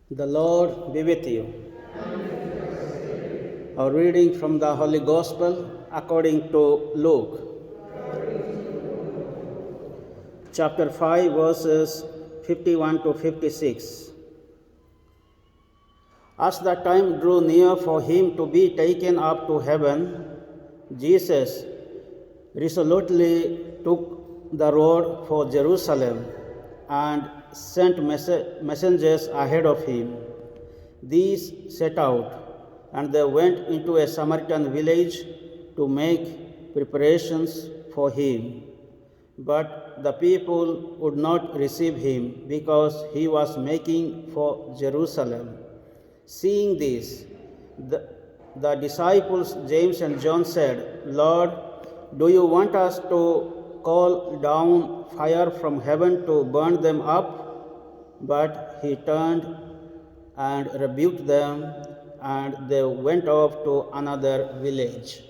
The Lord be with you. A reading from the Holy Gospel according to Luke, chapter 5, verses 51 to 56. As the time drew near for him to be taken up to heaven, Jesus resolutely took the road for Jerusalem and sent messengers ahead of him. These set out, and they went into a Samaritan village to make preparations for him. But the people would not receive him because he was making for Jerusalem. Seeing this, the disciples James and John said, "Lord, do you want us to call down fire from heaven to burn them up?" But he turned and rebuked them, and they went off to another village.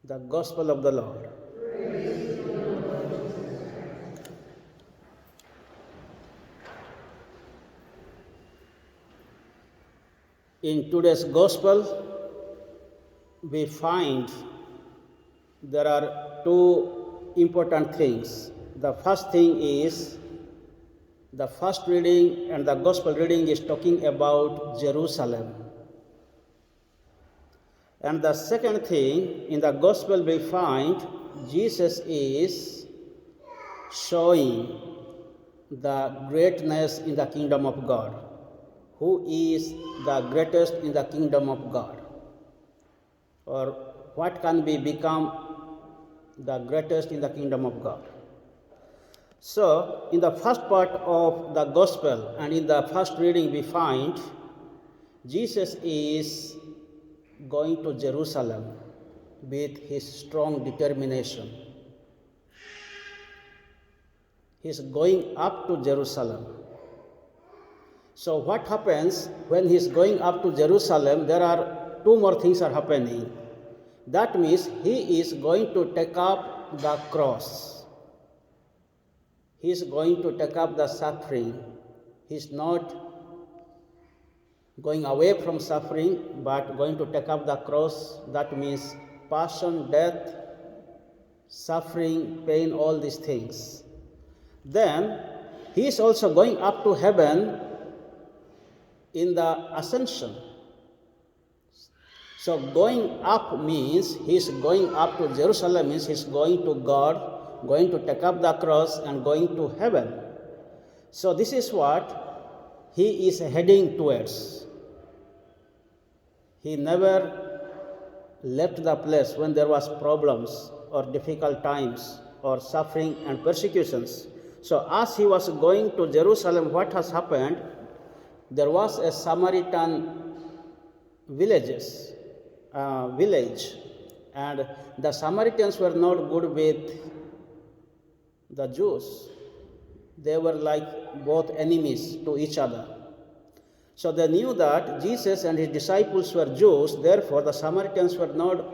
The Gospel of the Lord. In today's Gospel, we find there are two important things. The first thing is the first reading, and the Gospel reading is talking about Jerusalem. And the second thing, in the Gospel we find Jesus is showing the greatness in the kingdom of God. Who is the greatest in the kingdom of God? Or what can become the greatest in the kingdom of God? So, in the first part of the Gospel and in the first reading, we find Jesus is going to Jerusalem with his strong determination. He's going up to Jerusalem. So what happens when he's going up to Jerusalem? There are two more things are happening. That means he is going to take up the cross. He is going to take up the suffering. He's not going away from suffering, but going to take up the cross. That means passion, death, suffering, pain, all these things. Then he is also going up to heaven in the ascension. So going up means he's going up to Jerusalem, means he's going to God, going to take up the cross and going to heaven. So this is what he is heading towards. He never left the place when there was problems or difficult times or suffering and persecutions. So as he was going to Jerusalem, what has happened? There was a Samaritan village, and the Samaritans were not good with the Jews. They were like both enemies to each other. So they knew that Jesus and his disciples were Jews, therefore the Samaritans were not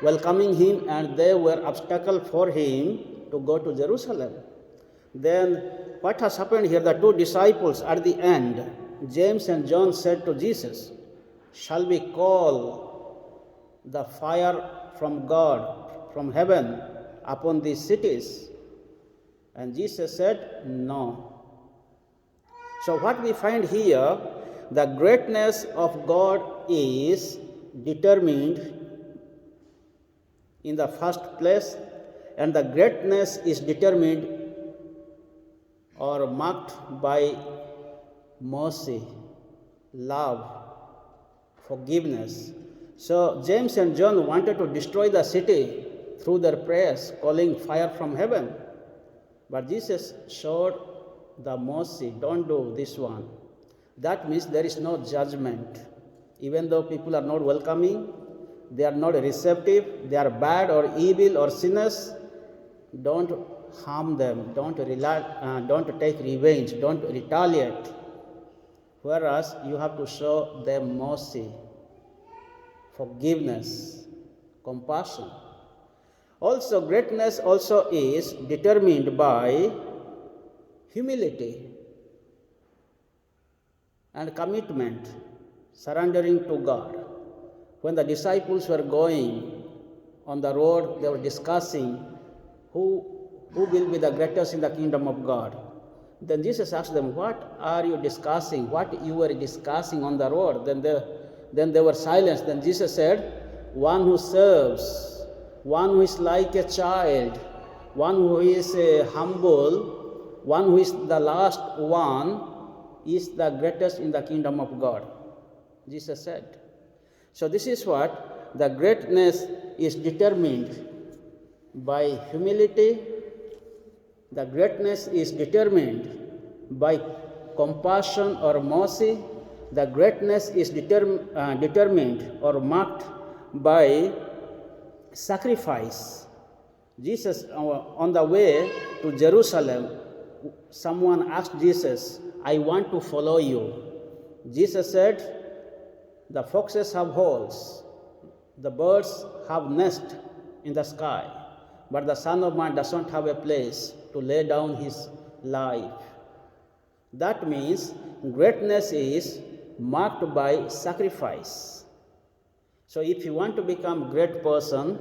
welcoming him, and they were obstacle for him to go to Jerusalem. Then what has happened here? The two disciples at the end, James and John, said to Jesus, "Shall we call the fire from God, from heaven, upon these cities?" And Jesus said, "No." So what we find here, the greatness of God is determined in the first place, and the greatness is determined or marked by mercy, love, forgiveness. So James and John wanted to destroy the city through their prayers, calling fire from heaven. But Jesus showed the mercy. Don't do this one. That means there is no judgment. Even though people are not welcoming, they are not receptive, they are bad or evil or sinners, don't harm them, don't take revenge, don't retaliate. Whereas you have to show them mercy, forgiveness, compassion. Also, greatness also is determined by humility. and commitment, surrendering to God. When the disciples were going on the road, they were discussing who will be the greatest in the kingdom of God. Then Jesus asked them, what are you discussing? What you were discussing on the road? Then they were silent. Then Jesus said, one who serves, one who is like a child, one who is humble, one who is the last one is the greatest in the kingdom of God, Jesus said. So this is what the greatness is determined by humility. The greatness is determined by compassion or mercy. The greatness is determined or marked by sacrifice. Jesus, on the way to Jerusalem, someone asked Jesus, I want to follow you. Jesus said, the foxes have holes, the birds have nests in the sky, but the Son of Man does not have a place to lay down his life. That means greatness is marked by sacrifice. So if you want to become a great person,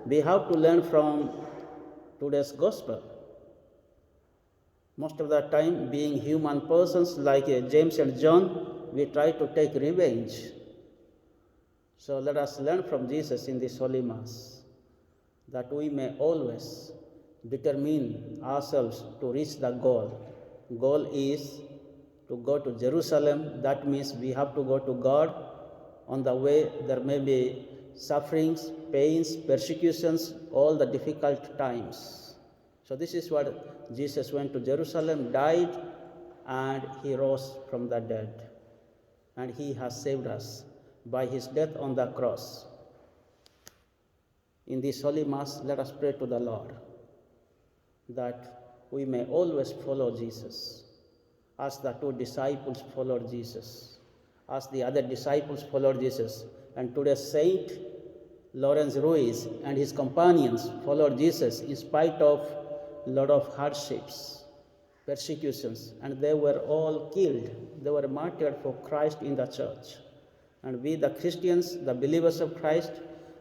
we have to learn from today's gospel. Most of the time, being human persons like James and John, we try to take revenge. So let us learn from Jesus in this Holy Mass, that we may always determine ourselves to reach the goal. Goal is to go to Jerusalem. That means we have to go to God. On the way, there may be sufferings, pains, persecutions, all the difficult times. So this is what Jesus went to Jerusalem, died, and he rose from the dead. And he has saved us by his death on the cross. In this Holy Mass, let us pray to the Lord that we may always follow Jesus, as the two disciples followed Jesus, as the other disciples followed Jesus. And today Saint Lawrence Ruiz and his companions followed Jesus in spite of a lot of hardships, persecutions, and they were all killed. They were martyred for Christ in the church. And we, the Christians, the believers of Christ,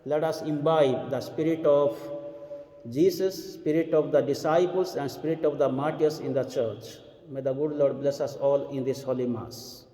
let us imbibe the spirit of Jesus, spirit of the disciples, and spirit of the martyrs in the church. May the good Lord bless us all in this Holy Mass.